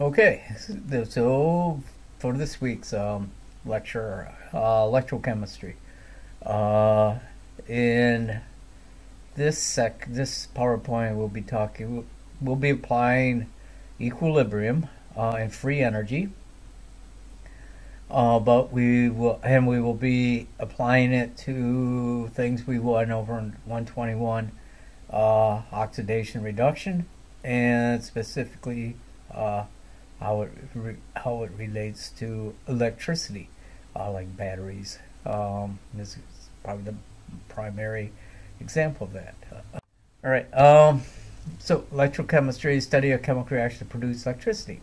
Okay, so for this week's lecture, electrochemistry. Uh, in this PowerPoint, we'll be applying equilibrium and free energy. But we will be applying it to things we went over in 121, oxidation reduction, and specifically how it relates to electricity, like batteries. This is probably the primary example of that. All right. So electrochemistry is study of chemical reactions to produce electricity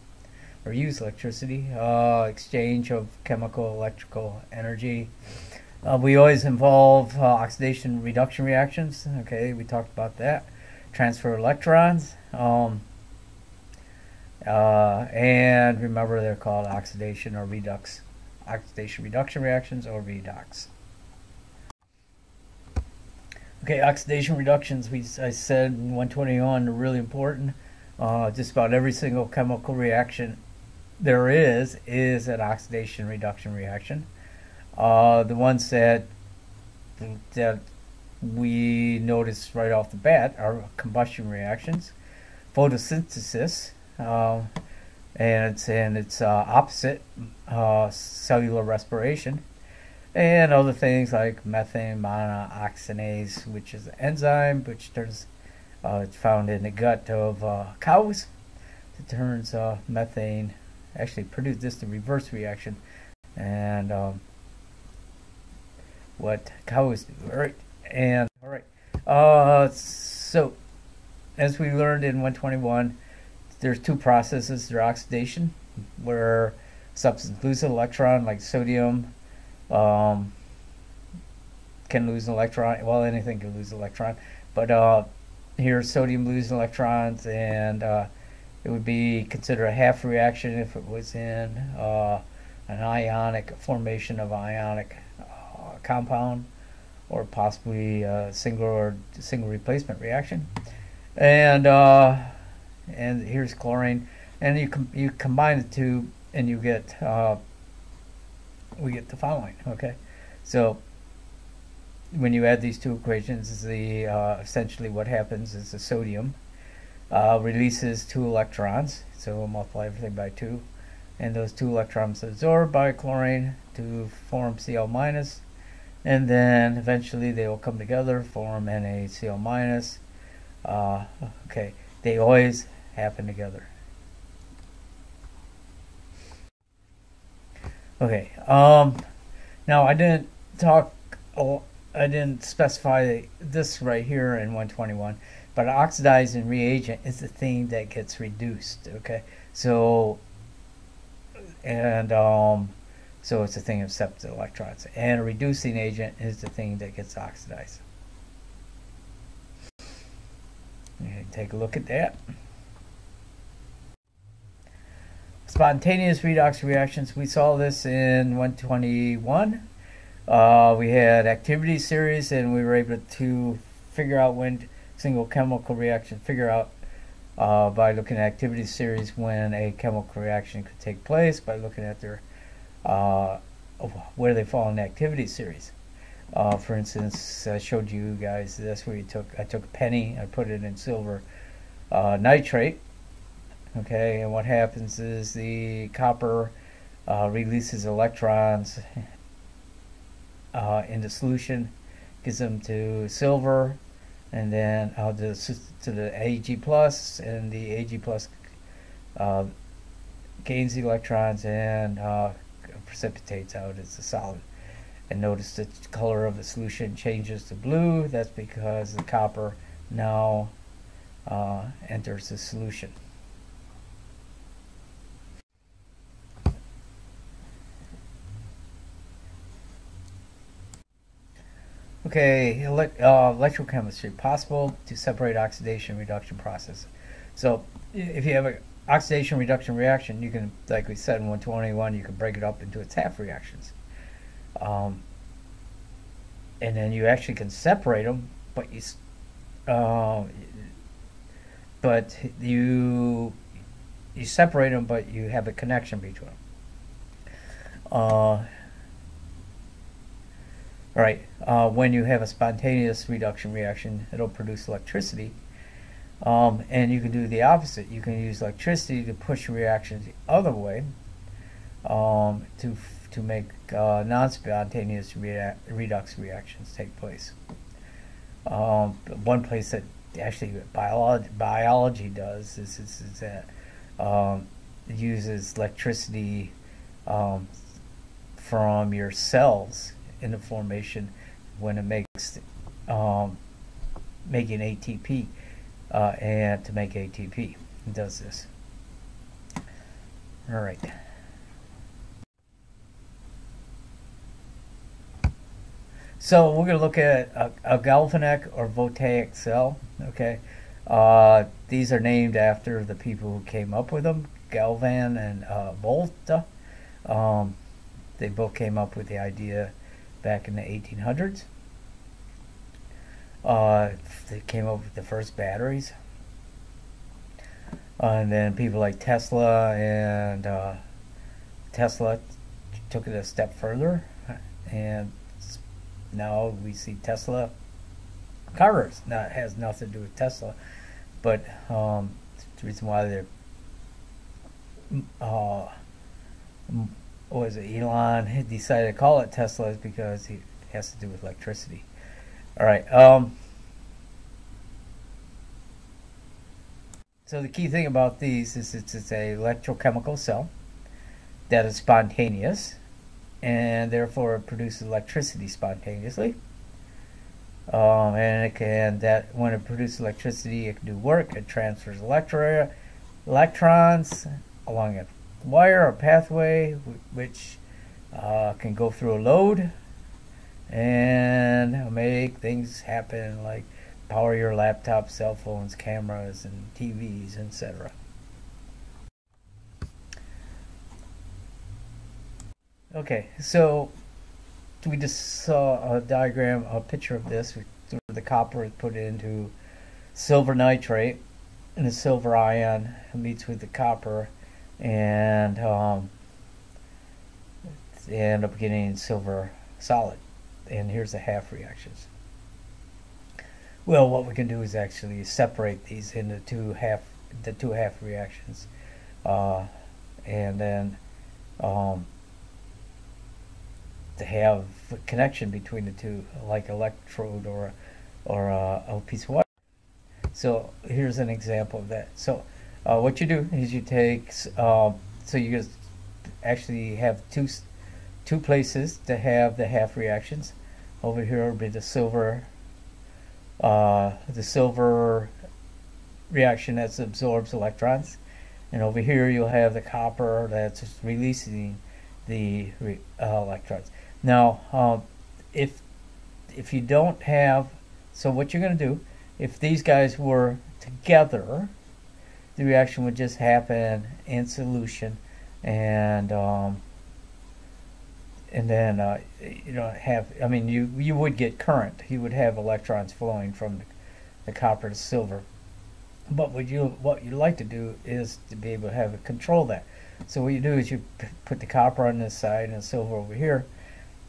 or use electricity, exchange of chemical electrical energy. We always involve oxidation reduction reactions. Okay, we talked about that. Transfer electrons. And remember, they're called oxidation reduction reactions, or redox. Okay, oxidation reductions, I said in 121, are really important. Just about every single chemical reaction there is an oxidation reduction reaction. The ones that we notice right off the bat are combustion reactions, photosynthesis, and its opposite, cellular respiration, and other things like methane monooxidase, which is an enzyme which turns it's found in the gut of cows. It turns methane, actually produce this, the reverse reaction, and what cows do. All right, and all right. So as we learned in 121, there's two processes. There's oxidation, where substance loses an electron, like sodium can lose an electron. Well, anything can lose an electron, but here sodium loses electrons, and it would be considered a half reaction if it was in an ionic formation of ionic compound, or possibly a single replacement reaction. And here's chlorine, and you combine the two, and you get we get the following. Okay, so when you add these two equations, essentially what happens is the sodium releases 2 electrons, so we'll multiply everything by 2, and those 2 electrons are absorbed by chlorine to form Cl minus, and then eventually they will come together, form NaCl minus. Okay, they always happen together. Okay, now I didn't specify this right here in 121, but oxidizing reagent is the thing that gets reduced. Okay, so so it's the thing that accepts the electrons, and a reducing agent is the thing that gets oxidized. Okay, take a look at that. Spontaneous redox reactions, we saw this in 121. We had activity series, and we were able to figure out when single chemical reaction, by looking at activity series when a chemical reaction could take place, by looking at their where they fall in the activity series. For instance, I showed you guys this, where I took a penny, I put it in silver nitrate. Okay, and what happens is the copper releases electrons into solution, gives them to silver, and then to the Ag plus, and the Ag plus gains the electrons and precipitates out as a solid. And notice the color of the solution changes to blue. That's because the copper now enters the solution. Okay, electrochemistry, possible to separate oxidation reduction process. So if you have an oxidation reduction reaction, you can, like we said in 121, you can break it up into its half reactions. And then you actually can separate them, but you separate them, but you have a connection between them. All right. When you have a spontaneous reduction reaction, it'll produce electricity. And you can do the opposite. You can use electricity to push reactions the other way, to make non-spontaneous redox reactions take place. One place that actually biology does is that it uses electricity from your cells in the formation when it makes making ATP, and to make ATP it does this. All right. So we're going to look at a galvanic or Voltaic cell. Okay, these are named after the people who came up with them, Galvan and Volta. They both came up with the idea back in the 1800s. They came up with the first batteries, and then people like Tesla and Tesla took it a step further, and now we see Tesla cars. Now it has nothing to do with Tesla, but the reason why they're what was it, Elon decided to call it Tesla is because it has to do with electricity. All right. So the key thing about these is it's a electrochemical cell that is spontaneous, and therefore it produces electricity spontaneously. And it can, that when it produces electricity, it can do work. It transfers electrons along a wire or pathway, which can go through a load and make things happen, like power your laptop, cell phones, cameras, and TVs, etc. Okay, so we just saw a diagram, a picture of this, where the copper is put into silver nitrate, and the silver ion meets with the copper, and they end up getting silver solid. And here's the half reactions. Well, what we can do is actually separate these into two half reactions, and then to have a connection between the two, like electrode or a piece of wire. So here's an example of that. So what you do is you take, so you just actually have two places to have the half reactions. Over here will be the silver reaction that absorbs electrons, and over here you'll have the copper that's releasing the electrons. Now, if you don't have, so what you're going to do, if these guys were together, the reaction would just happen in solution, and then you don't have, I mean, you would get current. You would have electrons flowing from the copper to silver. But what you like to do is to be able to control that. So what you do is you put the copper on this side and the silver over here,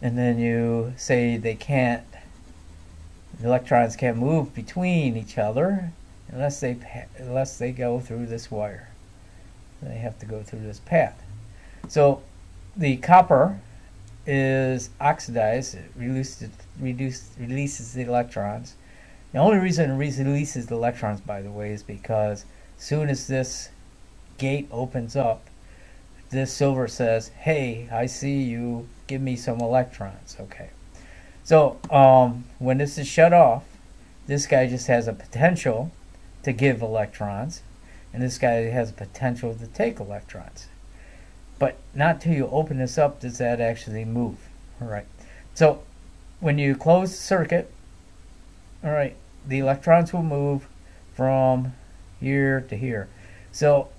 and then you say the electrons can't move between each other unless they go through this wire. They have to go through this path. So the copper is oxidized. It releases the electrons. The only reason it releases the electrons, by the way, is because as soon as this gate opens up, this silver says, "Hey, I see you. Give me some electrons." Okay. So when this is shut off, this guy just has a potential to give electrons, and this guy has a potential to take electrons. But not till you open this up does that actually move. All right. So when you close the circuit, all right, the electrons will move from here to here. So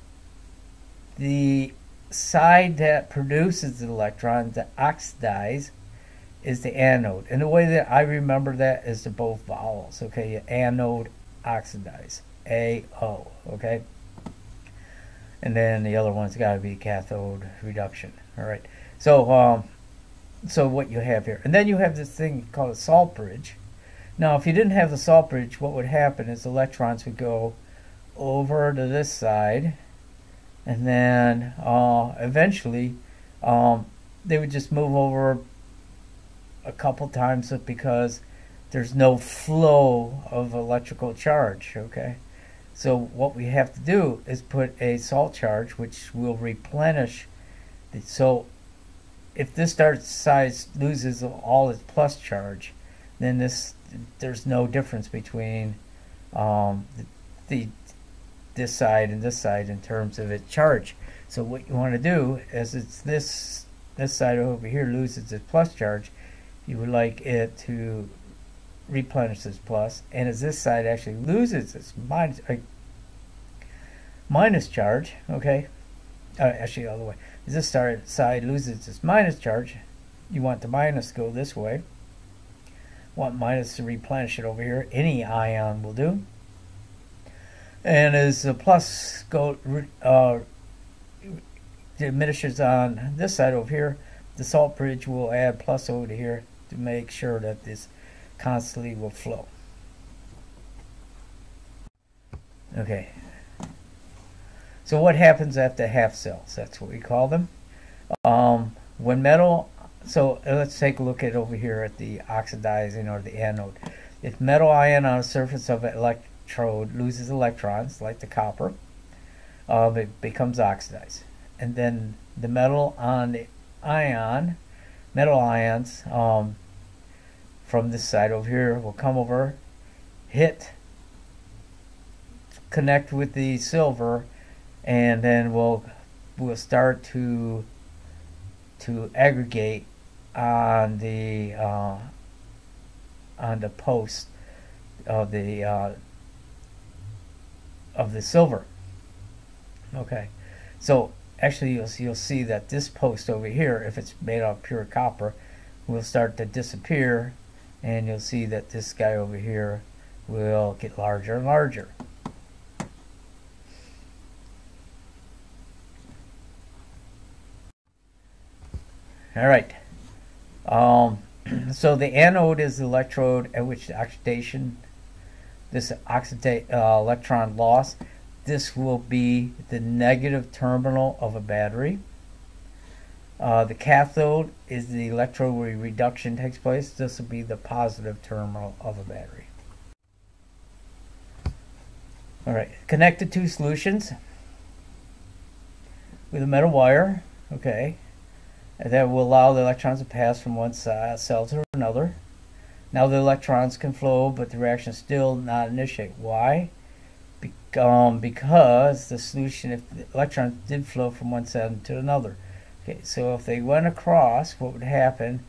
the side that produces the electrons, the oxidize, is the anode. And the way that I remember that is the both vowels. Okay, anode, oxidize, AO. Okay. and then the other one's got to be cathode reduction. All right. So so what you have here, and then you have this thing called a salt bridge. Now, if you didn't have the salt bridge, what would happen is electrons would go over to this side, and then eventually they would just move over a couple times because there's no flow of electrical charge. Okay, so what we have to do is put a salt charge which will replenish so if this side loses all its plus charge, then there's no difference between this side and this side in terms of its charge. So what you want to do is it's this side over here loses its plus charge, you would like it to replenish its plus, and as this side actually loses its minus charge, okay, actually the other way, as this side loses its minus charge, you want the minus go this way, want minus to replenish it over here, any ion will do, and as the plus diminishes on this side over here, the salt bridge will add plus over to here to make sure that this constantly will flow. Okay. So what happens after half cells? That's what we call them. When metal, so let's take a look at over here at the oxidizing or the anode. If metal ion on the surface of an electrode loses electrons, like the copper, it becomes oxidized. And then the metal on the metal ions from this side over here will come over, connect with the silver, and then we'll start to aggregate on the post of the silver. Okay, so actually you'll see that this post over here, if it's made of pure copper, will start to disappear, and you'll see that this guy over here will get larger and larger. All right. So the anode is the electrode at which this electron loss. This will be the negative terminal of a battery. The cathode is the electrode where reduction takes place. This will be the positive terminal of a battery. All right. Connect the two solutions with a metal wire. Okay. That will allow the electrons to pass from one cell to another. Now the electrons can flow, but the reaction is still not initiate. Why? Because the solution, if the electrons did flow from one cell to another. Okay, so if they went across, what would happen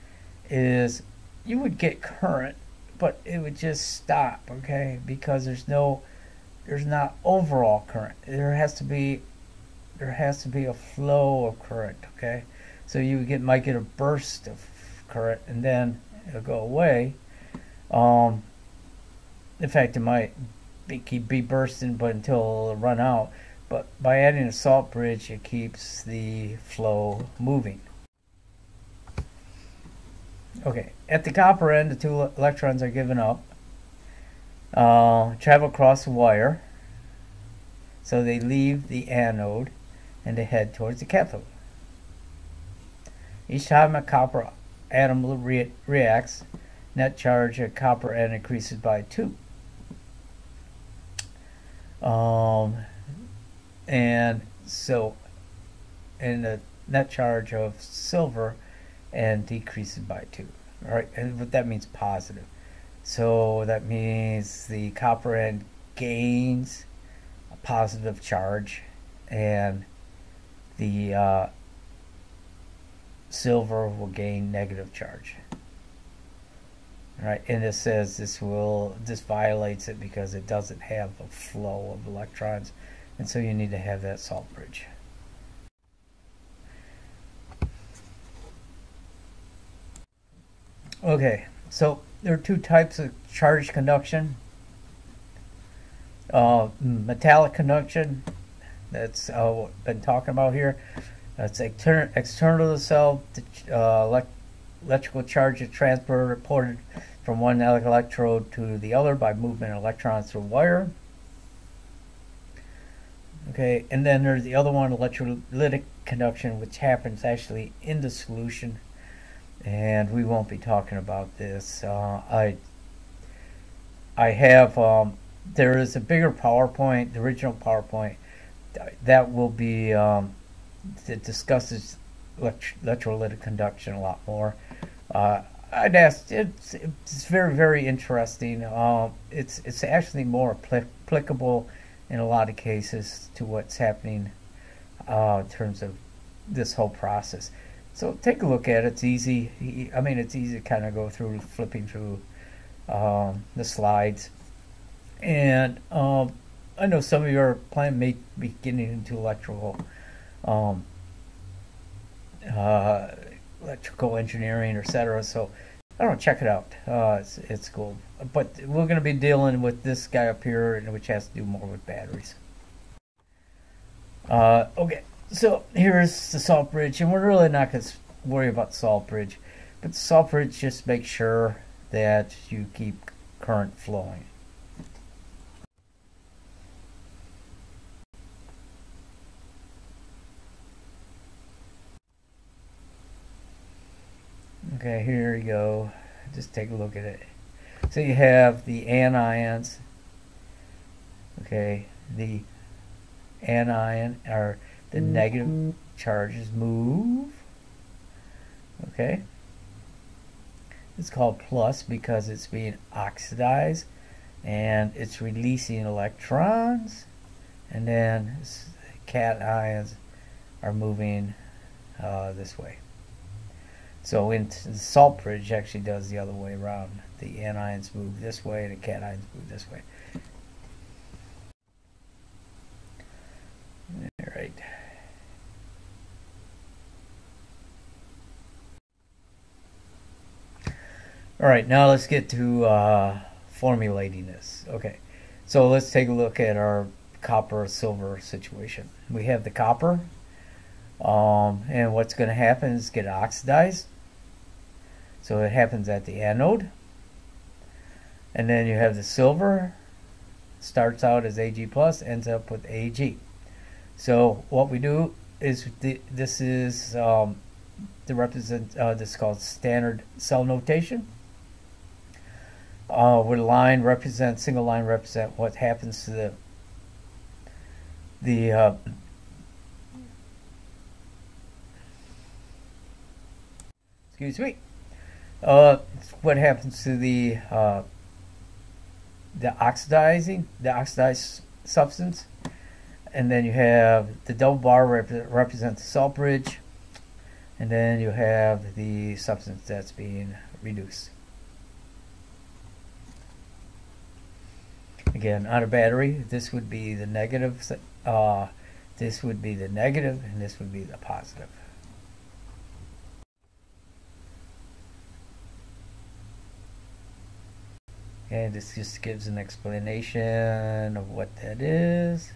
is you would get current, but it would just stop, okay? Because there's not overall current. There has to be a flow of current, okay? So you might get a burst of current, and then it'll go away. In fact, it might be bursting, but until it'll run out. But by adding a salt bridge, it keeps the flow moving. Okay, at the copper end, the two electrons are given up, travel across the wire, so they leave the anode and they head towards the cathode. Each time a copper atom reacts, net charge at copper end increases by 2. And the net charge of silver and decreases by 2. All right, and what that means positive. So that means the copper end gains a positive charge, and the silver will gain negative charge. All right, and it says this violates it because it doesn't have a flow of electrons, and so you need to have that salt bridge. Okay, so there are two types of charge conduction. Metallic conduction That's what we've been talking about here. It's external to the cell. The electrical charge is transferred, reported from one electrode to the other by movement of electrons through wire. Okay, and then there's the other one, electrolytic conduction, which happens actually in the solution, and we won't be talking about this. I have there is a bigger PowerPoint, the original PowerPoint, that will be that discusses electrolytic conduction a lot more. I'd ask, it's very, very interesting. It's actually more applicable in a lot of cases to what's happening in terms of this whole process. So take a look at it. It's easy. I mean, it's easy to kind of go through, flipping through the slides. And I know some of you are planning may be getting into electrical engineering, etc. So I don't know, check it out. It's cool. But we're going to be dealing with this guy up here, which has to do more with batteries. Okay, so here's the salt bridge, and we're really not going to worry about the salt bridge, but the salt bridge just makes sure that you keep current flowing. Okay, here you go. Just take a look at it. So you have the anions. Okay, the anion, or the negative charges, move. Okay, it's called plus because it's being oxidized and it's releasing electrons, and then cations are moving this way. So the salt bridge actually does the other way around. The anions move this way and the cations move this way. All right. All right, now let's get to formulating this. Okay, so let's take a look at our copper-silver situation. We have the copper, and what's going to happen is get oxidized. So it happens at the anode. And then you have the silver, starts out as Ag plus, ends up with Ag. So what we do is this is this is called standard cell notation. Where the line represents, single line represent what happens to the excuse me, what happens to the oxidized substance. And then you have the double bar represents the salt bridge, and then you have the substance that's being reduced. Again, on a battery, this would be the negative, this would be the negative, and this would be the positive. And this just gives an explanation of what that is.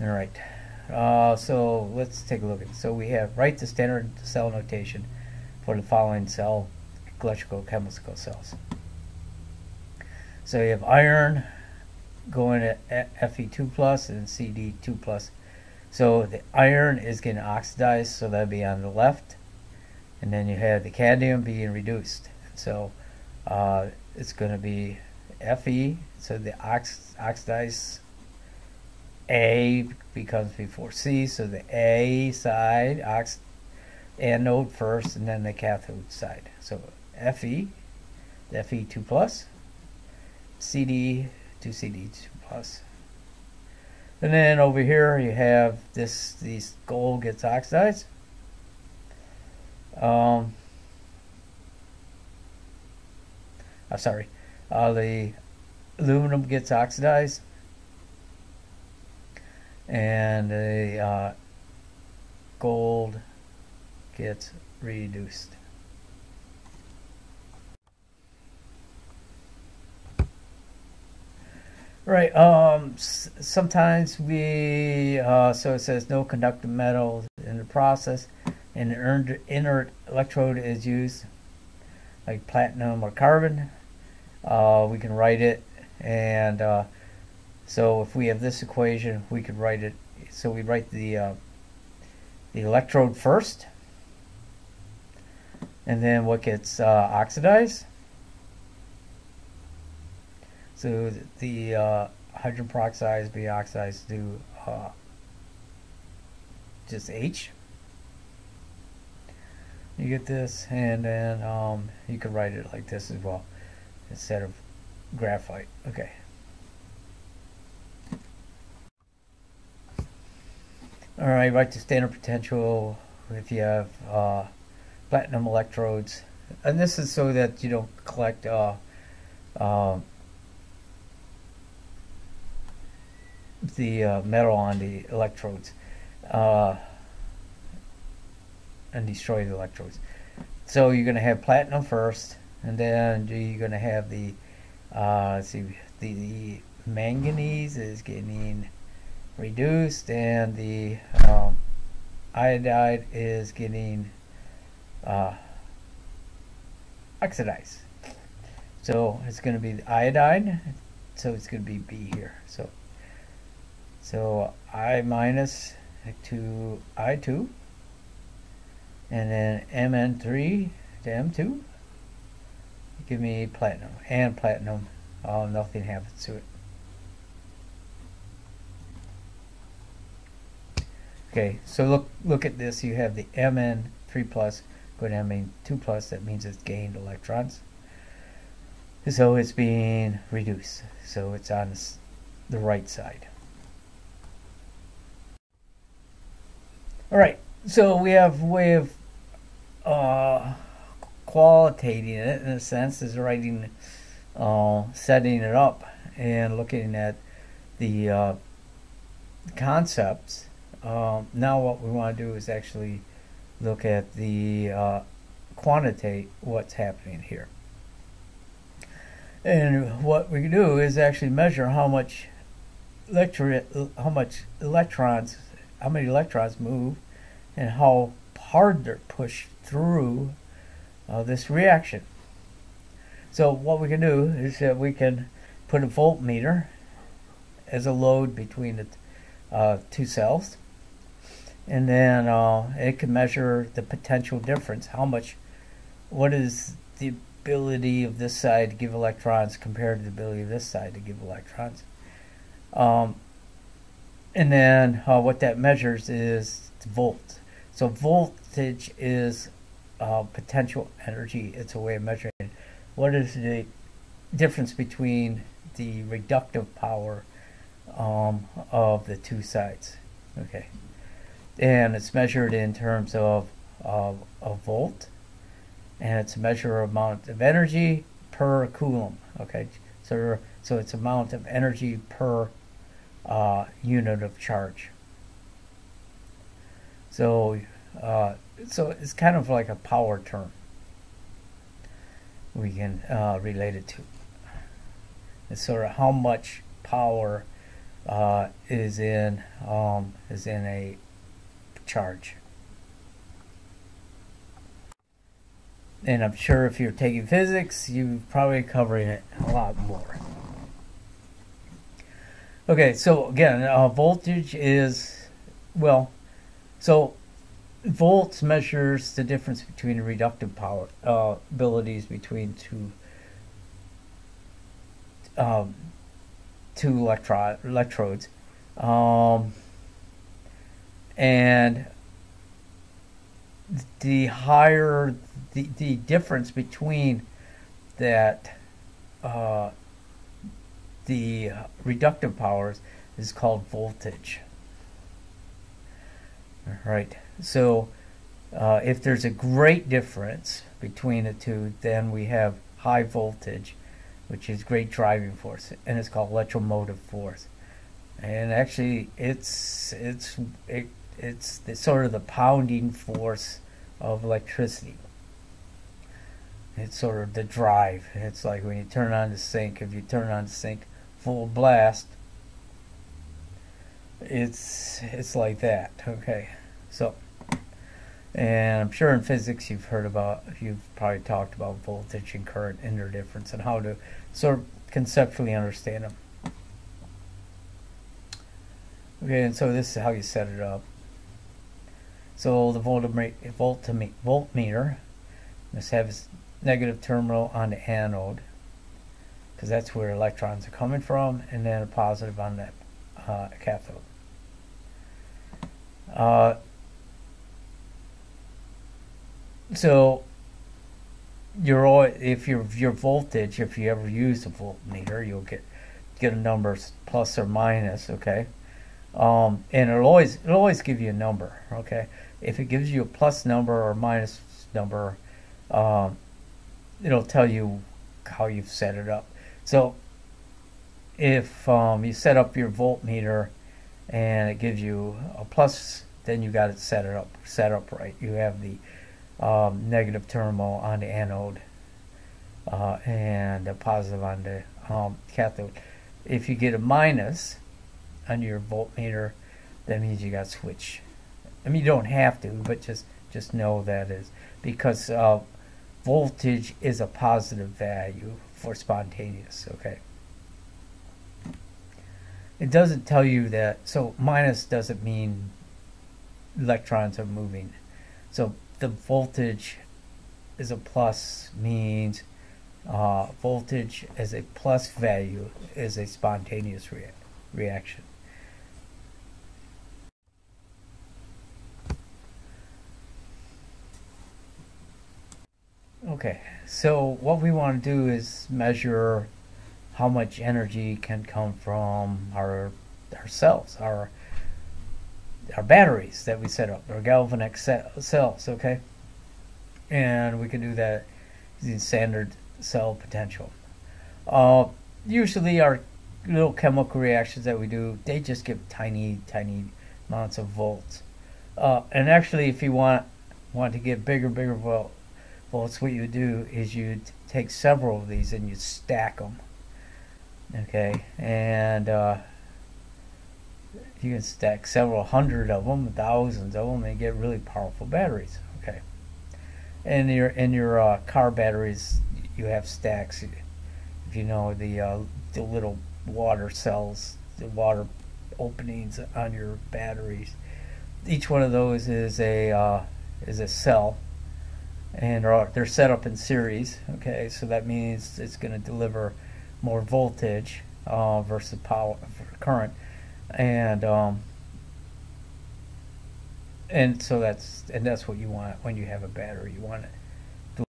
All right, so let's take a look at it. So we have, write the standard cell notation for the following cell, electrochemical cells. So you have iron going at Fe2 plus and Cd2 plus. So the iron is getting oxidized, so that'll be on the left, and then you have the cadmium being reduced. So it's going to be Fe, so the oxidized A becomes before C, so the A side, anode first, and then the cathode side. So Fe, the Fe2 plus, Cd to Cd2 plus. And then over here you have these gold gets oxidized. The aluminum gets oxidized, and the gold gets reduced. Right. Sometimes we so it says no conductive metal in the process, and an inert electrode is used, like platinum or carbon. We can write it, and so if we have this equation, we could write it. So we write the electrode first, and then what gets oxidized. So the hydrogen peroxide be oxidized to just H. You get this, and then you could write it like this as well, instead of graphite. Okay. All right, write the standard potential if you have platinum electrodes, and this is so that you don't collect the metal on the electrodes and destroy the electrodes. So you're going to have platinum first, and then you're going to have the let's see, the manganese is getting reduced, and the iodide is getting oxidized. So it's going to be the iodide, so it's going to be B here. So I minus to I2, and then Mn3 to M2, give me platinum, and platinum, nothing happens to it. Okay, so look at this. You have the Mn3 plus go to Mn2 plus. That means it's gained electrons. So it's being reduced. So it's on the right side. All right, so we have a way of qualitating it, in a sense, is writing, setting it up and looking at the concepts. Now what we want to do is actually look at the quantitate what's happening here. And what we can do is actually measure how many electrons move, and how hard they're pushed through this reaction. So what we can do is that we can put a voltmeter as a load between the two cells, and then it can measure the potential difference. What is the ability of this side to give electrons compared to the ability of this side to give electrons? And then what that measures is volt. So voltage is potential energy. It's a way of measuring it. What is the difference between the reductive power of the two sides? Okay, and it's measured in terms of a volt, and it's a measure of amount of energy per coulomb. Okay, so it's amount of energy per unit of charge. So it's kind of like a power term we can relate it to. It's sort of how much power is in a charge. And I'm sure if you're taking physics, you're probably covering it a lot more. Okay, so again, voltage is, well, so volts measures the difference between the reductive power abilities between two electrodes, and the higher the difference between that the reductive powers is called voltage. All right, so if there's a great difference between the two, then we have high voltage, which is great driving force, and it's called electromotive force. And actually, it's the sort of the pounding force of electricity. It's sort of the drive. It's like when you turn on the sink. If you turn on the sink full blast, it's like that. Okay, so, and I'm sure in physics you've probably talked about voltage and current and their difference and how to sort of conceptually understand them. Okay, and so this is how you set it up. So the voltmeter must have its negative terminal on the anode, because that's where electrons are coming from, and then a positive on that cathode. So if your voltage, if you ever use a voltmeter, you'll get a number plus or minus. Okay, and it'll always give you a number. Okay, if it gives you a plus number or minus number, it'll tell you how you've set it up. So if you set up your voltmeter and it gives you a plus, then you got it set up right. You have the negative terminal on the anode and a positive on the cathode. If you get a minus on your voltmeter, that means you got switch. I mean, you don't have to, but just know that is because voltage is a positive value for spontaneous. Okay. It doesn't tell you that, so minus doesn't mean electrons are moving. So the voltage is a plus means voltage as a plus value is a spontaneous reaction. Okay, so what we want to do is measure how much energy can come from our cells, our batteries that we set up, our galvanic cells, okay? And we can do that using standard cell potential. Usually our little chemical reactions that we do, they just give tiny amounts of volts. And actually, if you want to get bigger volts, what you do is you take several of these and you stack them. Okay, and you can stack several hundred of them, thousands of them, and get really powerful batteries. Okay, and in your car batteries, you have stacks. If you know the little water cells, the water openings on your batteries, each one of those is a cell, and they're set up in series. Okay, so that means it's going to deliver more voltage versus current, and so that's what you want when you have a battery. You want to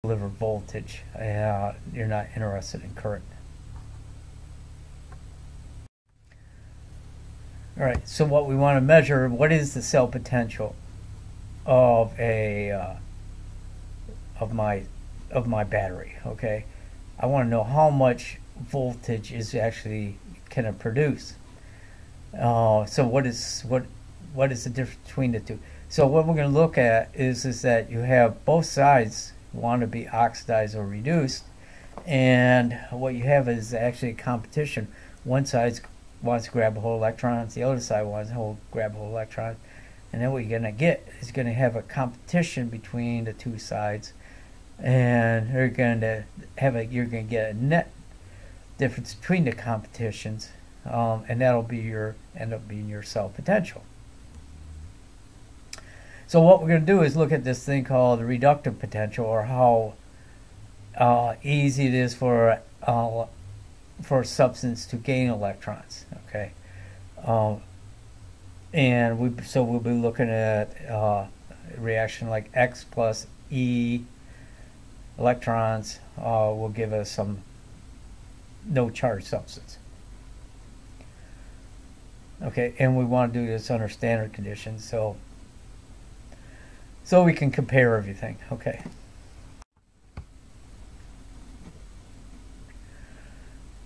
deliver voltage. You're not interested in current. All right. So what we want to measure, what is the cell potential of my battery? Okay. I want to know how much voltage is actually can it produce. So what is the difference between the two? So what we're going to look at is that you have both sides want to be oxidized or reduced, and what you have is actually a competition. One side wants to grab a whole electrons, the other side wants to grab a whole electron, and then what you're going to get is going to have a competition between the two sides, and you're going to get a net difference between the competitions, and that'll be end up being your cell potential. So what we're going to do is look at this thing called the reductive potential, or how easy it is for a substance to gain electrons. Okay, and we'll be looking at a reaction like X plus E electrons will give us some no charge substance. Okay, and we want to do this under standard conditions, so we can compare everything. Okay.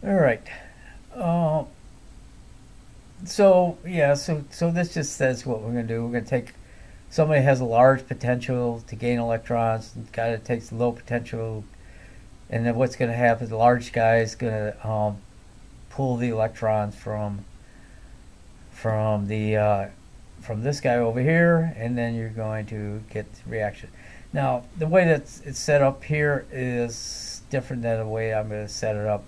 All right. So this just says what we're going to do. We're going to take somebody has a large potential to gain electrons, and guy that takes low potential, and then what's going to happen? The large guy is going to pull the electrons from this guy over here, and then you're going to get the reaction. Now, the way that it's set up here is different than the way I'm going to set it up,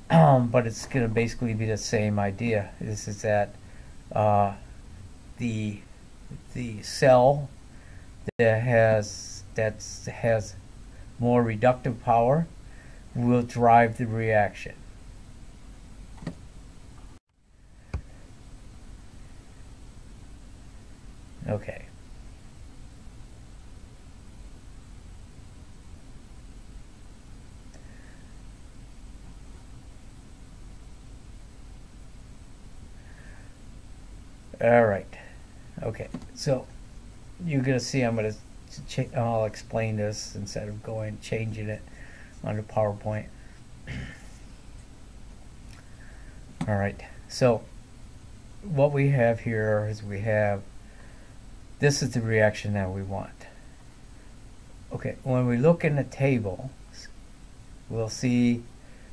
but it's going to basically be the same idea. This is that the cell that has more reductive power will drive the reaction. Okay. All right. Okay. So you're gonna see I'm gonna I'll explain this instead of changing it on the PowerPoint. All right. So what we have here is this is the reaction that we want. Okay, when we look in the table, we'll see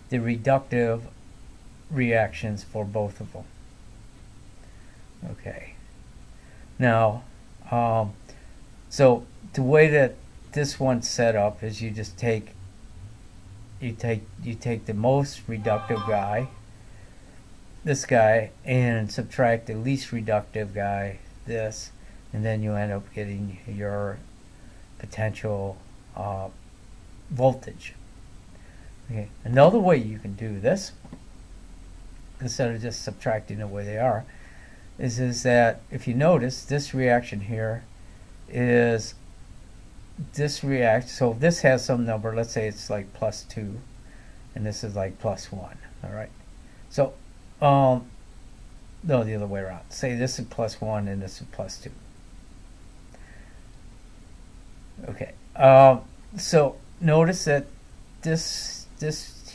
the reductive reactions for both of them. Okay. Now, so the way that this one's set up is you just take the most reductive guy, this guy, and subtract the least reductive guy, this, and then you end up getting your potential voltage. Okay. Another way you can do this, instead of just subtracting the way they are, is that if you notice this reaction here is this so this has some number, let's say it's like +2, and this is like +1. All right. So no, the other way around. Say this is +1 and this is +2. Okay. So notice that this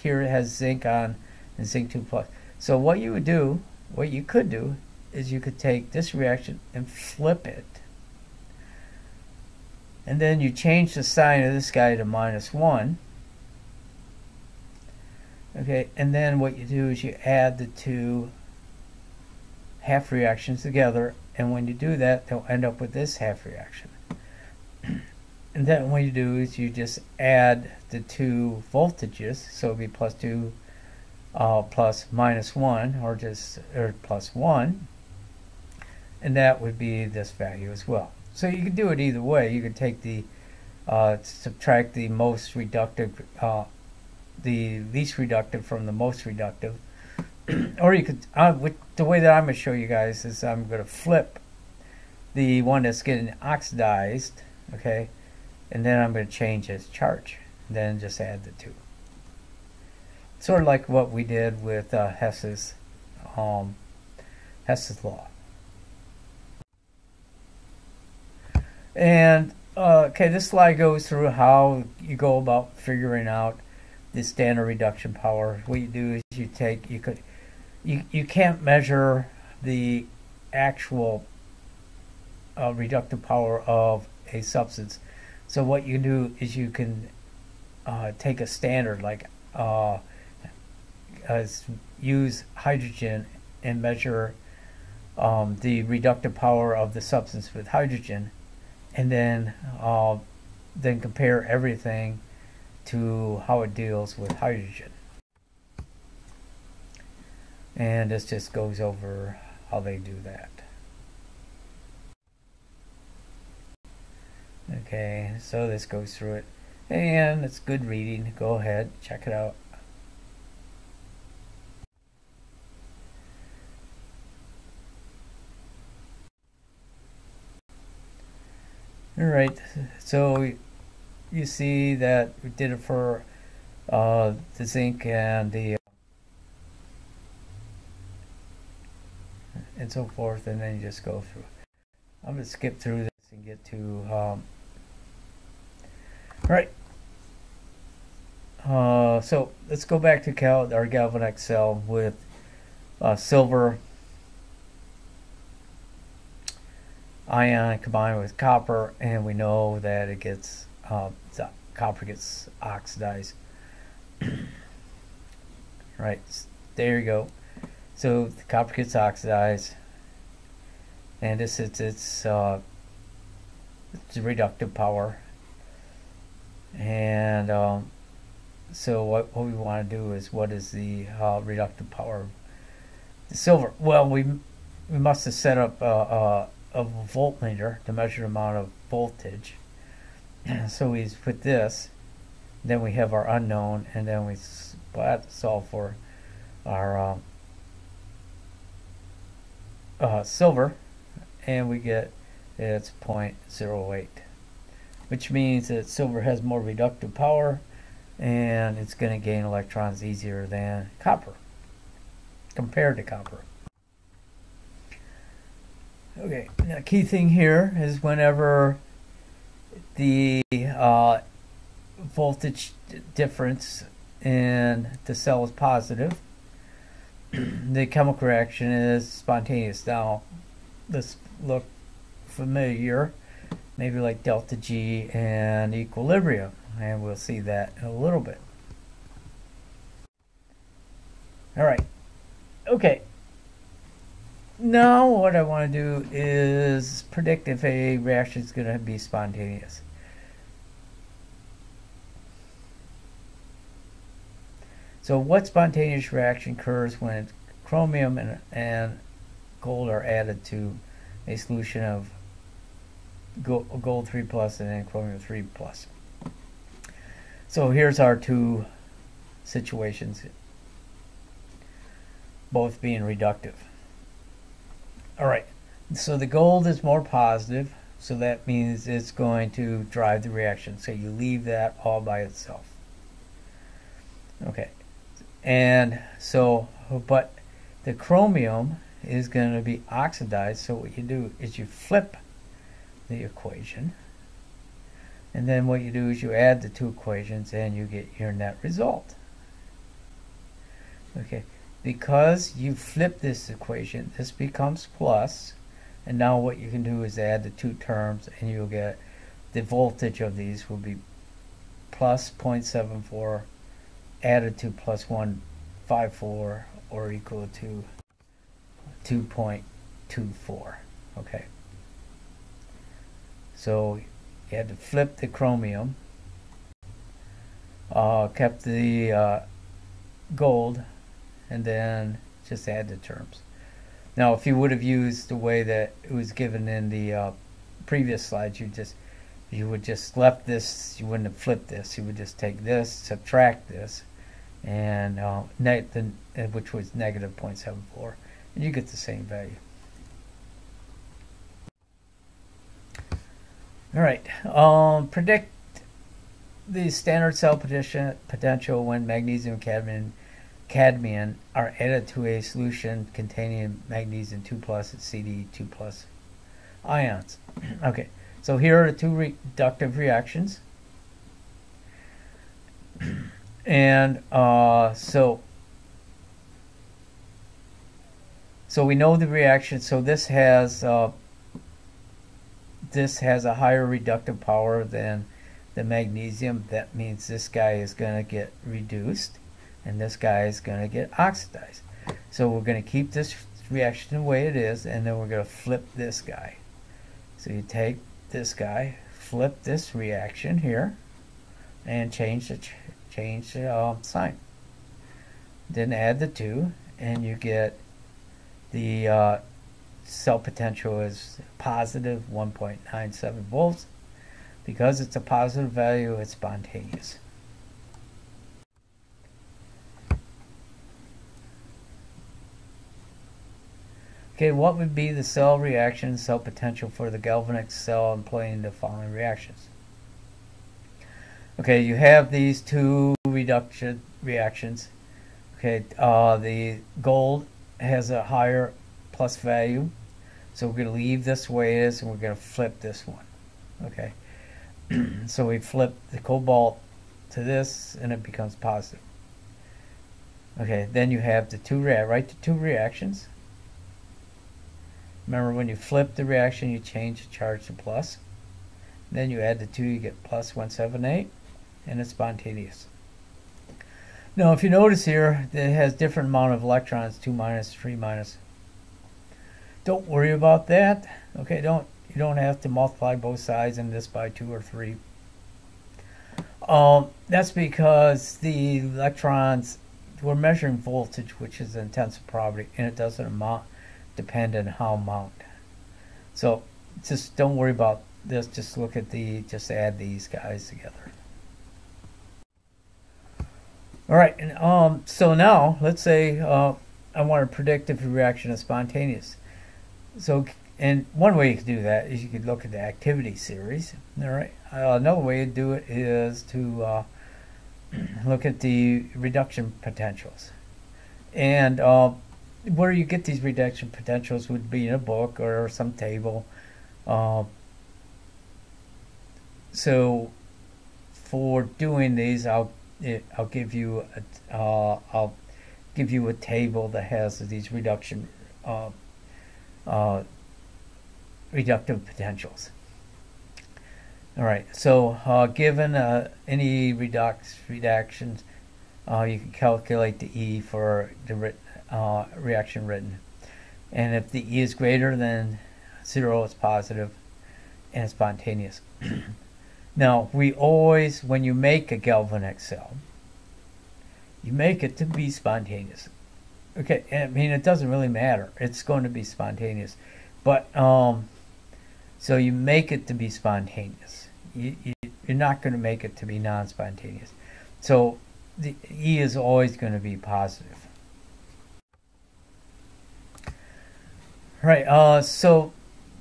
here has zinc on and zinc 2+. So what you could do is you could take this reaction and flip it, and then you change the sign of this guy to -1. Okay, and then what you do is you add the two half reactions together, and when you do that, they'll end up with this half reaction. And then what you do is you just add the two voltages, so it'll be +2 plus -1, or +1, and that would be this value as well. So you could do it either way. You could take subtract the most reductive, the least reductive from the most reductive, or you could, the way that I'm going to show you guys is I'm going to flip the one that's getting oxidized, okay, and then I'm going to change its charge, and then just add the two. Sort of like what we did with Hess's law. And okay, this slide goes through how you go about figuring out the standard reduction power. What you do is you can't measure the actual reductive power of a substance. So what you do is you can take a standard, like use hydrogen and measure the reductive power of the substance with hydrogen, and then compare everything to how it deals with hydrogen. And this just goes over how they do that. Okay, so this goes through it, and it's good reading. Go ahead, check it out. All right, so you see that we did it for the zinc and the and so forth, and then you just go through. I'm going to skip through this and get to all right. So let's go back to our galvanic cell with silver ion combined with copper, and we know that it gets the copper gets oxidized. Right. There you go. So the copper gets oxidized, and this is its reductive power. And so what we want to do is, what is the reductive power of the silver? Well, we must have set up a voltmeter to measure the amount of voltage. So we put this, then we have our unknown, and then we solve for our silver, and we get it's 0.08, which means that silver has more reductive power, and it's going to gain electrons easier than copper, compared to copper. Okay, now key thing here is whenever the voltage difference in the cell is positive, the chemical reaction is spontaneous. Now, let's look familiar, maybe like delta G and equilibrium, and we'll see that in a little bit. All right, okay. Now what I want to do is predict if a reaction is going to be spontaneous. So what spontaneous reaction occurs when chromium and gold are added to a solution of gold 3 plus and then chromium 3 plus? So here's our two situations, both being reductive. All right, so the gold is more positive, so that means it's going to drive the reaction. So you leave that all by itself. Okay, and so, but the chromium is going to be oxidized, so what you do is you flip the equation, and then what you do is you add the two equations and you get your net result. Okay, because you flip this equation, this becomes plus, and now what you can do is add the two terms, and you'll get the voltage of these will be plus 0.74 added to plus 154, or equal to 2.24. Okay, so you had to flip the chromium, kept the gold, and then just add the terms. Now, if you would have used the way that it was given in the previous slides, you would just left this. You wouldn't have flipped this. You would just take this, subtract this, and which was negative 0.74, and you get the same value. All right. Predict the standard cell potential when magnesium cadmium are added to a solution containing magnesium 2 plus and CD 2 plus ions. Okay, so here are the two reductive reactions. And so we know the reaction. So this has a higher reductive power than the magnesium. That means this guy is going to get reduced, and this guy is going to get oxidized. So we're going to keep this reaction the way it is, and then we're going to flip this guy. So you take this guy, flip this reaction here, and change the sign. Then add the two, and you get the cell potential is positive 1.97 volts. Because it's a positive value, it's spontaneous. Okay, what would be the cell reaction cell potential for the galvanic cell employing the following reactions? Okay, you have these two reduction reactions. Okay, the gold has a higher plus value, so we're going to leave this way it is, and we're going to flip this one. Okay, so we flip the cobalt to this, and it becomes positive. Okay, then you have the two reactions. Remember, when you flip the reaction, you change the charge to plus. Then you add the two, you get plus 178, and it's spontaneous. Now, if you notice here, it has different amount of electrons, 2 minus, 3 minus. Don't worry about that. Okay, you don't have to multiply both sides in this by 2 or 3. That's because the electrons, we're measuring voltage, which is an intensive property, and it doesn't depend on how amount. So just don't worry about this. Just look at just add these guys together. All right, and so now let's say I want to predict if a reaction is spontaneous. So, and one way you could do that is you could look at the activity series. All right. Another way to do it is to look at the reduction potentials. And where you get these reduction potentials would be in a book or some table. So, for doing these, I'll give you a table that has these reductive potentials. All right, so given any reactions, you can calculate the E for the reaction written. And if the E is greater than 0, it's positive and it's spontaneous. Now, we always, when you make a galvanic cell, you make it to be spontaneous. Okay, I mean, it doesn't really matter. It's going to be spontaneous. But, so you make it to be spontaneous. You're not going to make it to be non-spontaneous. So the E is always going to be positive. Right, so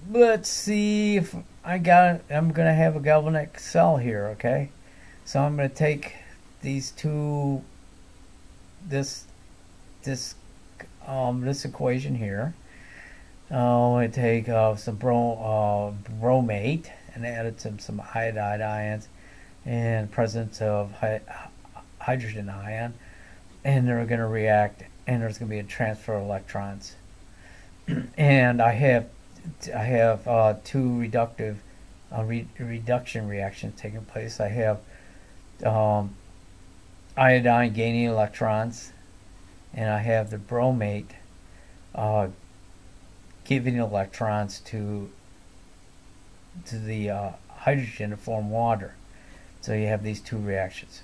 let's see if I'm going to have a galvanic cell here, okay? So I'm going to take these two, this equation here. I take some bromate and added some iodide ions and presence of hydrogen ion, and they're going to react, and there's going to be a transfer of electrons. And I have two reduction reactions taking place. I have iodine gaining electrons, and I have the bromate giving electrons to the hydrogen to form water. So you have these two reactions.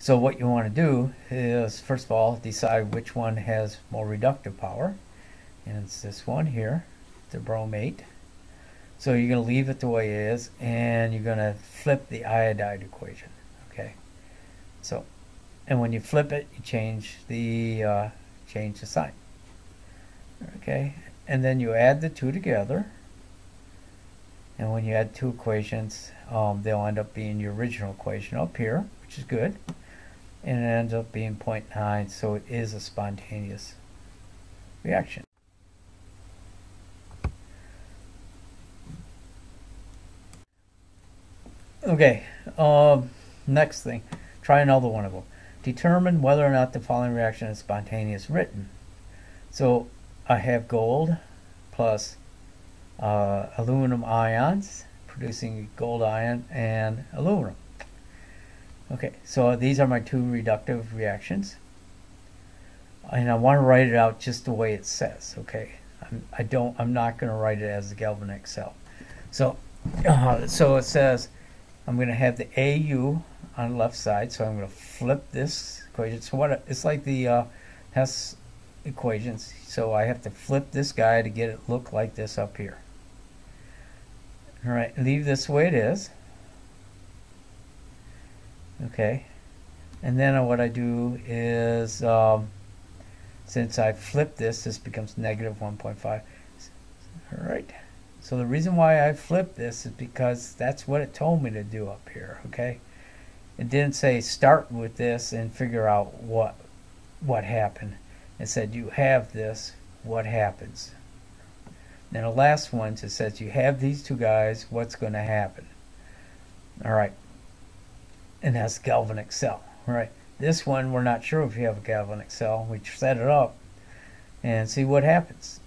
So what you want to do is, first of all, decide which one has more reductive power. And it's this one here, the bromate. So you're going to leave it the way it is, and you're going to flip the iodide equation. Okay. So, and when you flip it, you change the sign. Okay. And then you add the two together. And when you add two equations, they'll end up being your original equation up here, which is good. And it ends up being 0.9, so it is a spontaneous reaction. Okay, next thing, try another one of them. Determine whether or not the following reaction is spontaneous written. So I have gold plus aluminum ions, producing gold ion and aluminum. Okay, so these are my two reductive reactions, and I want to write it out just the way it says. Okay, I'm not going to write it as a galvanic cell. So, so it says I'm going to have the AU on the left side. So I'm going to flip this equation. So what it's like the Hess equations. So I have to flip this guy to get it look like this up here. All right, leave this the way it is. Okay, and then what I do is, since I flip this, this becomes negative 1.5. All right, so the reason why I flipped this is because that's what it told me to do up here. Okay, it didn't say start with this and figure out what happened. It said you have this, what happens. Then the last one, it says you have these two guys, what's going to happen. All right. And that's galvanic cell. All right. This one, we're not sure if you have a galvanic cell. We set it up and see what happens.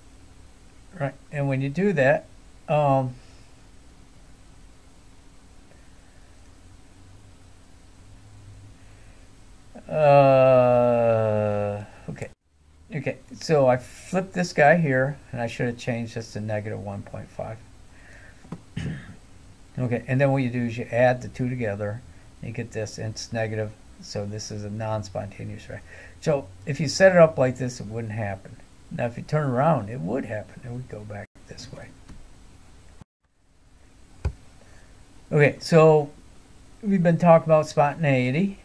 All right. And when you do that, Okay, so I flipped this guy here, and I should have changed this to negative 1.5. Okay, and then what you do is you add the two together, and you get this, and it's negative, so this is a non-spontaneous reaction. So if you set it up like this, it wouldn't happen. Now if you turn around, it would happen, and we go back this way. Okay, so we've been talking about spontaneity.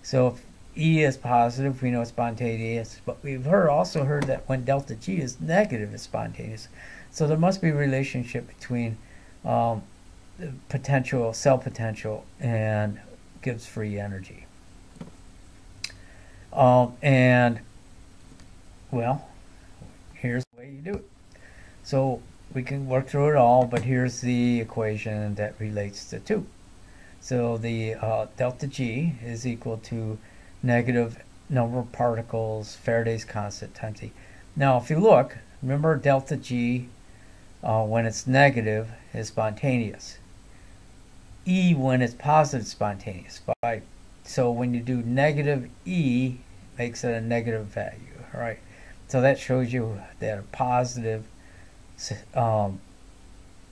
So if E is positive, we know it's spontaneous, but we've also heard that when delta G is negative, it's spontaneous. So there must be a relationship between potential, cell potential, and Gibbs free energy. And well, here's the way you do it. So we can work through it all, but here's the equation that relates the two. So the delta G is equal to negative number of particles, Faraday's constant, times E. Now if you look, remember delta G when it's negative is spontaneous. E when it's positive is spontaneous. So when you do negative E, makes it a negative value. All right. So that shows you that a positive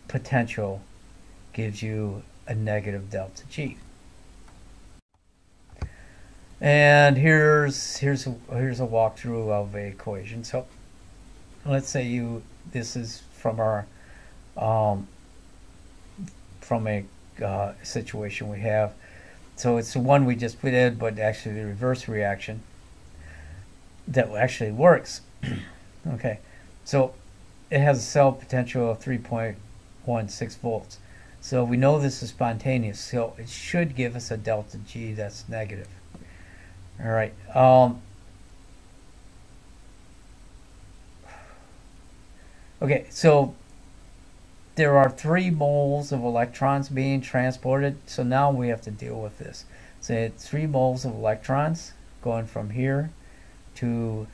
potential gives you a negative delta G. And here's a walkthrough of an equation. So let's say this is from our from a situation we have. So it's the one we just put in, but actually the reverse reaction that actually works. Okay, so it has a cell potential of 3.16 volts. So we know this is spontaneous, so it should give us a delta G that's negative. All right. Okay, so there are 3 moles of electrons being transported, so now we have to deal with this. So it's 3 moles of electrons going from here to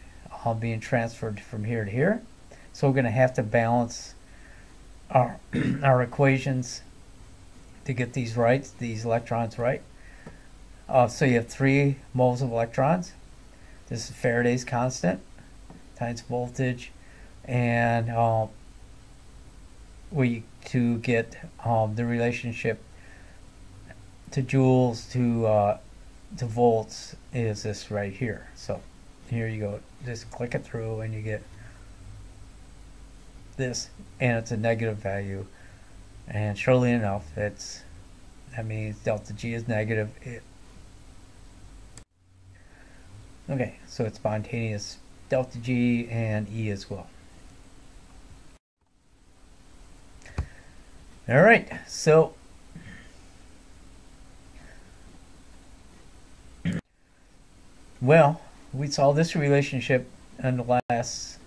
being transferred from here to here. So we're going to have to balance our equations to get these right, these electrons right. So you have 3 moles of electrons. This is Faraday's constant times voltage, and to get the relationship to joules to volts is this right here. So here you go, just click it through and you get this, and it's a negative value, and surely enough that means delta G is negative. Okay, so it's spontaneous delta G and E as well. All right, so well, we saw this relationship in the last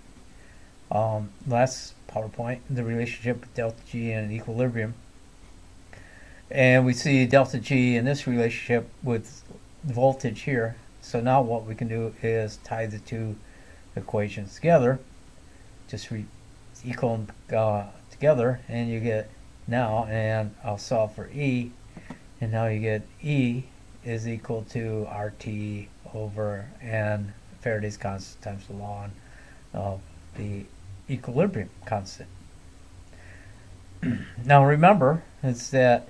PowerPoint, the relationship with delta G and equilibrium, and we see delta G in this relationship with voltage here. So now what we can do is tie the two equations together, just equal them together, and you get now, and I'll solve for E, and now you get E is equal to RT over N, Faraday's constant times the ln of the equilibrium constant. Now remember, it's that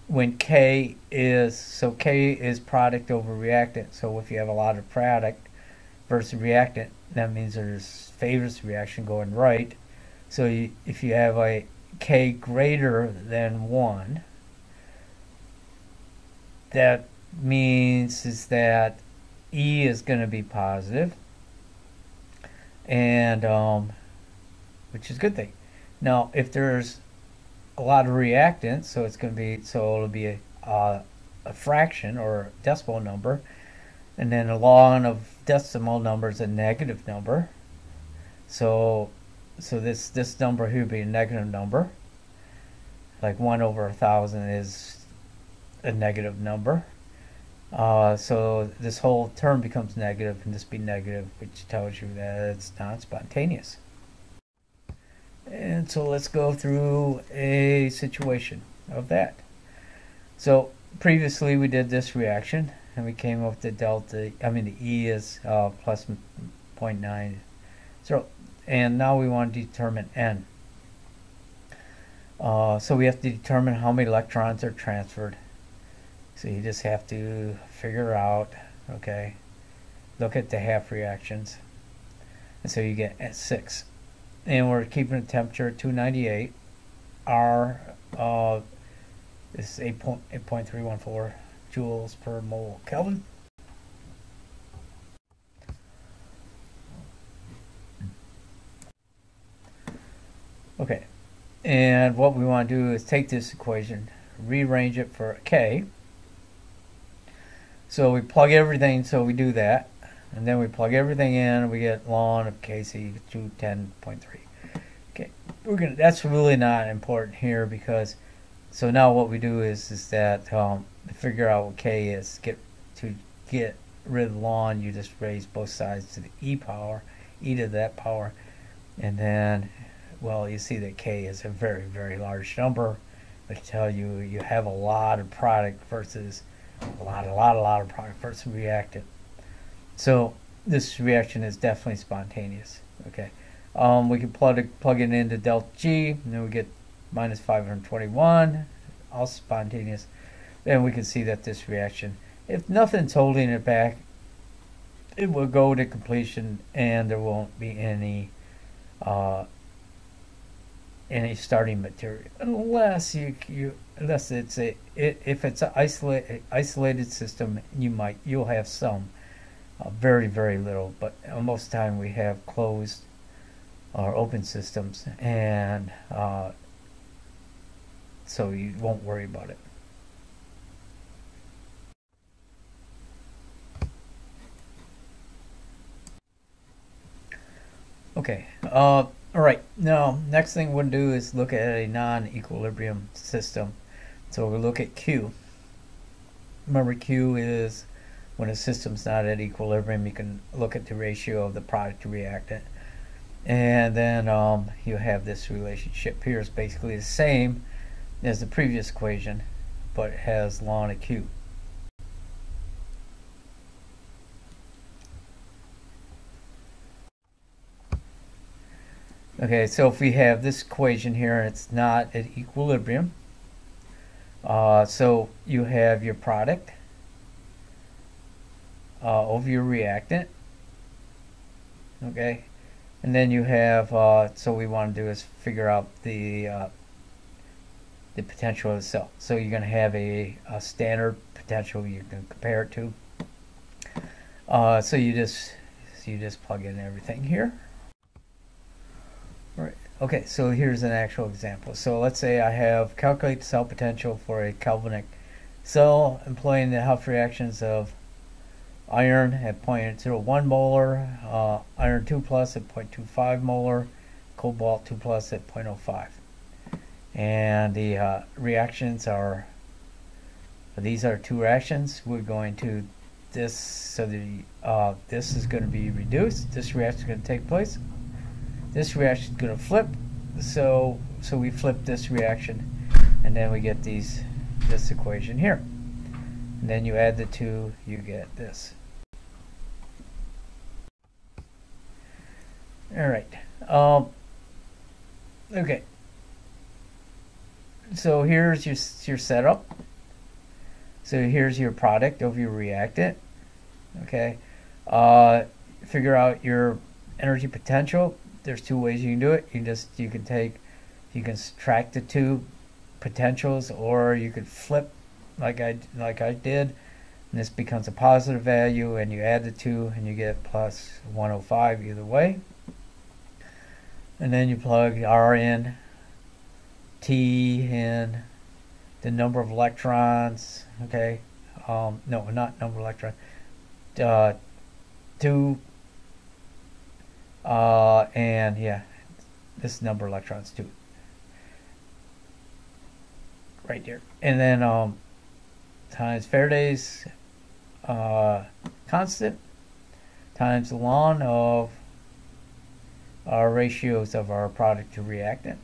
when K is product over reactant. So if you have a lot of product versus reactant, that means there's favors the reaction going right. So if you have a K greater than 1, that means is that E is going to be positive, and which is a good thing. Now if there's a lot of reactants, so it'll be a fraction or a decimal number, and then a ln of decimal number is a negative number. So this number here would be a negative number, like 1 over 1,000 is a negative number. So this whole term becomes negative, and this be negative, which tells you that it's not spontaneous. And so let's go through a situation of that. So previously we did this reaction, and we came up with the delta, the E is plus 0.9. So, and now we want to determine N. So we have to determine how many electrons are transferred. So you just have to figure out, okay, look at the half reactions. And so you get 6. And we're keeping the temperature at 298. R is 8.314 joules per mole Kelvin. Okay, and what we want to do is take this equation, rearrange it for K. So we plug everything, so we do that, and then we plug everything in, and we get ln of Kc 210.3. Okay, that's really not important here, because so now what we do is that to figure out what K is, to get rid of ln, you just raise both sides to the e to that power, and then, well, you see that K is a very, very large number, but tell you you have a lot of product versus a lot of product versus reactant. So this reaction is definitely spontaneous. Okay, we can plug it into delta G, and then we get minus 521, all spontaneous. And we can see that this reaction, if nothing's holding it back, it will go to completion, and there won't be any starting material, unless unless it's if it's an isolated system, you'll have some, very, very little, but most of the time we have closed or open systems, and so you won't worry about it. Okay, all right, now next thing we'll do is look at a non-equilibrium system. So we'll look at Q. Remember, Q is when a system's not at equilibrium. You can look at the ratio of the product to reactant. And then you have this relationship here. It's basically the same as the previous equation, but it has ln of Q. Okay, so if we have this equation here and it's not at equilibrium, so you have your product over your reactant, okay, and then you have, so what we want to do is figure out the potential of the cell. So you're going to have a standard potential you can compare it to. So you just plug in everything here. Right. Okay, so here's an actual example. So let's say I have calculate the cell potential for a galvanic cell employing the half reactions of iron at 0.01 molar, iron 2 plus at 0.25 molar, cobalt 2 plus at 0.05. And the reactions are, these are two reactions. We're going to this, so the this is going to be reduced. This reaction is going to take place. This reaction is going to flip, so we flip this reaction, and then we get this equation here. And then you add the two, you get this. All right. Okay. So here's your setup. So here's your product over your reactant. Okay. Figure out your energy potential. There's two ways you can do it. You can subtract the two potentials, or you could flip like I did, and this becomes a positive value, and you add the two and you get plus 105 either way. And then you plug R in, T in, the number of electrons, okay, no, not number of electrons, 2, and yeah, this number of electrons too, right there. And then times Faraday's constant times the ln of our ratios of our product to reactant.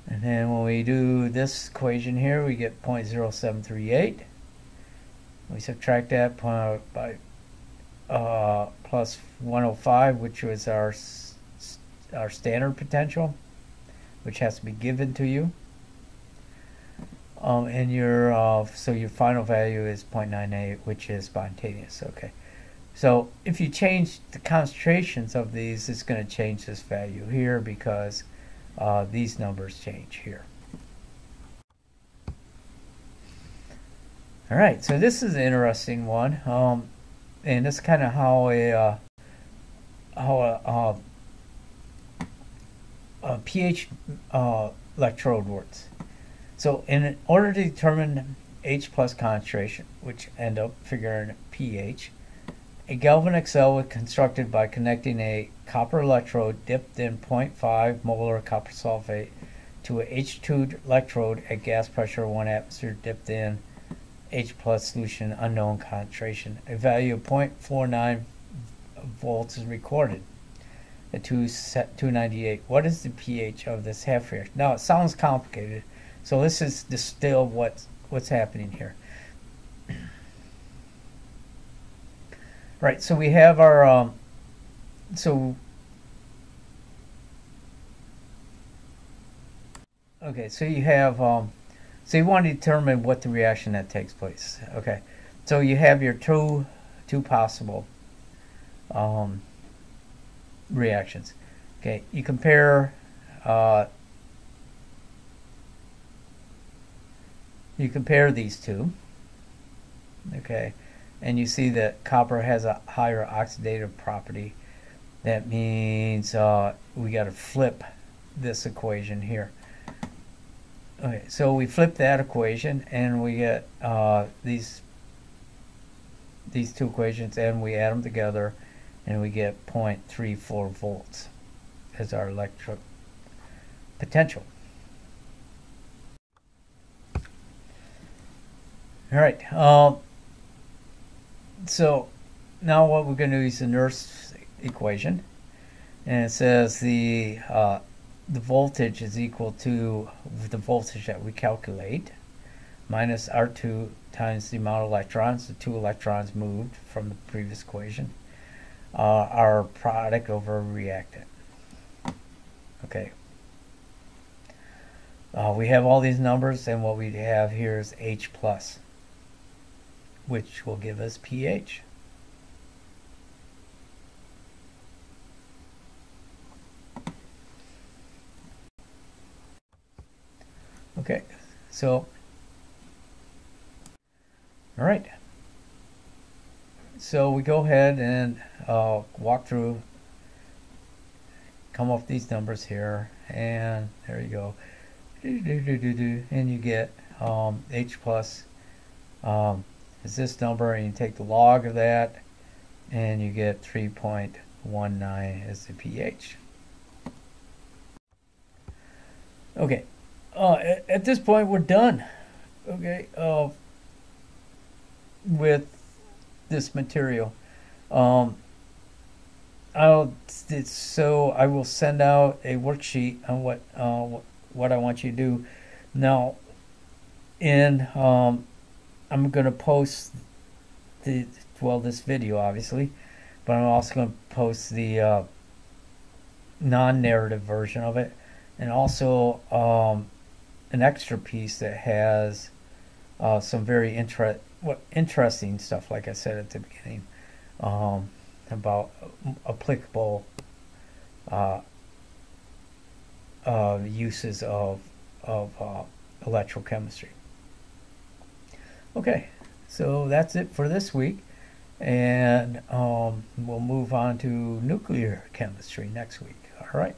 And then when we do this equation here, we get 0.0738. We subtract that by plus 105, which was our standard potential, which has to be given to you. And your so your final value is 0.98, which is spontaneous. Okay, so if you change the concentrations of these, it's going to change this value here because these numbers change here. All right, so this is an interesting one, and that's kind of how a pH electrode works. So in order to determine H plus concentration, which end up figuring pH, a galvanic cell was constructed by connecting a copper electrode dipped in 0.5 molar copper sulfate to a H2 electrode at gas pressure 1 atmosphere dipped in H plus solution unknown concentration. A value of 0.49 volts is recorded at 298. What is the pH of this half reaction? Now it sounds complicated, so this is distill what's happening here. Right, so we have our so you have so you want to determine what the reaction that takes place. Okay, so you have your two possible reactions. Okay, you compare these two. Okay, and you see that copper has a higher oxidative property. That means we got to flip this equation here. Okay, so we flip that equation and we get these two equations and we add them together and we get 0.34 volts as our electric potential. All right, so now what we're going to do is the Nernst equation, and it says the voltage is equal to the voltage that we calculate minus R2 times the amount of electrons, the 2 electrons moved from the previous equation, our product over reactant. Okay. We have all these numbers, and what we have here is H plus, which will give us pH. Okay, so, all right. So we go ahead and walk through, come off these numbers here, and there you go. And you get H plus is this number, and you take the log of that, and you get 3.19 as the pH. Okay. At this point, we're done. Okay, with this material. I will send out a worksheet on what I want you to do. Now, I'm going to post this video obviously, but I'm also going to post the non-narrative version of it, and also an extra piece that has some very interesting stuff, like I said at the beginning, about applicable uses of electrochemistry. Okay, so that's it for this week, and we'll move on to nuclear chemistry next week. All right.